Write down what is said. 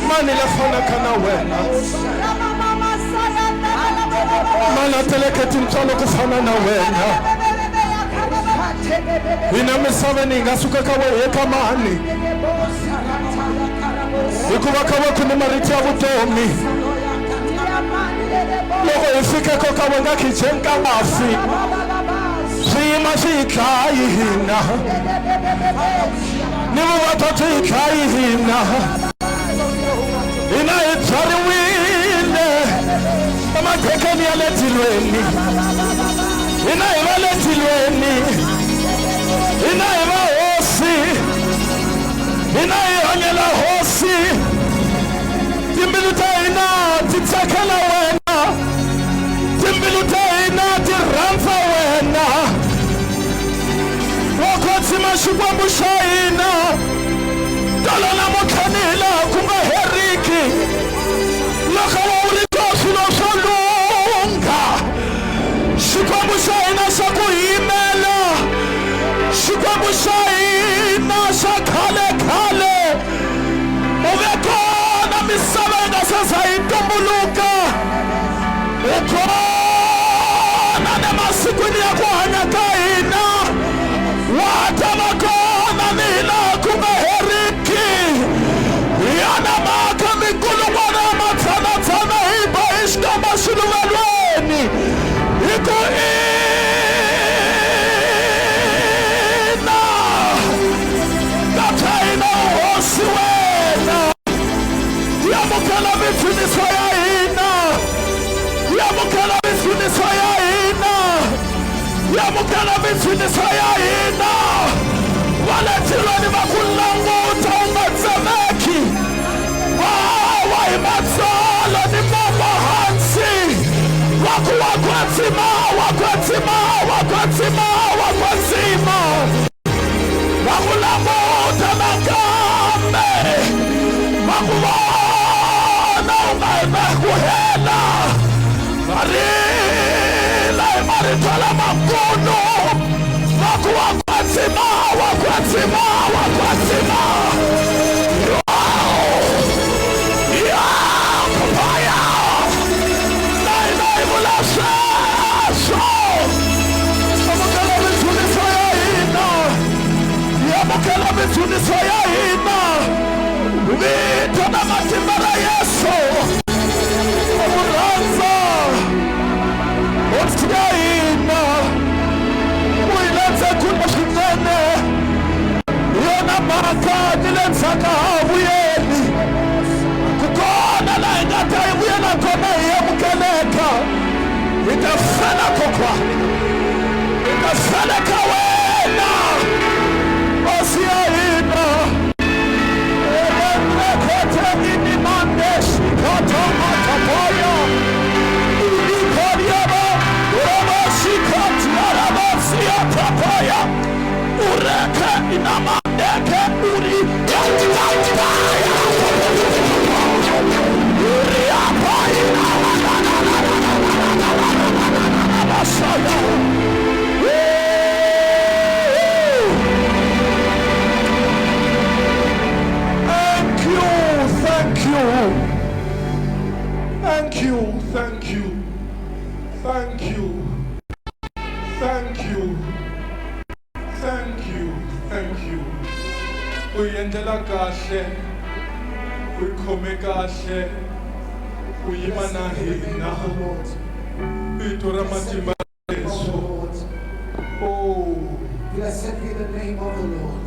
Mani la fana kana wena. Mana teleketi mtalo kufana na wena. Ina misava ningasuka kawe yekamani. Ikuba kawe kunimariti ya vutomi. Loko ifike kokawe ngakichenka mafi. Shima shikayihina. Nimu watoto ikayihina. Ina itari wile. Ama tekeni ya letilweni. Ina iwa letilweni. Ina iwa hosi. Ina ihanyela hosi. Timbiluta ina titakela wena. Timbiluta ina tiramfa wena. Wakati mashubambusha ina. Dalana mokanila kunga heriki. Laka wa ulitosu no solunga. Shubambusha ina saku imela. Shubambusha ina sakale kale. Uvekona misavenga sasa itumbuluka. Ukona nemasikwini ya kuhanyaka ina. Watamakona nila kumeheriki. Yana maka mikulu wana matana tana iba ishka mashulu walweni. Iku ina. Data ina hosi wena. Yamukala mituni soya ina. Yamukala mituni soya ina. Yamukala mituni soya ina. Wale tirani makulangu utaumazameki. Wawa imatsala ni mama hansi. Wakwatima. Wakulangu utamakambe. Wakuwana umekuhela. Marila imaritala makuno. Wakwatima. Papaya. Naina imulasha. Yamukala mituni soya ina. Vita na matimbara Yesu. Omuranza. Otia ina. Uilete kuna shitene. Yona maka nilenza kahabuyeni. Kukona na ingata yena kona yemukeleka. Itafana kokwa. Itafana kawena. Osia ina. Elende kote nini mandeshi. Koto matapaya. Ili koriaba. Uroboshi koti arabosi atapaya. Ureke inamandeke uri. Yatapaya. Uri apaya. Masaya. Thank you. Uyendela kahle. Uyikhome kahle. Uyimana hina. Uyitora matimba Yesu. Oh, blessed be the name of the Lord.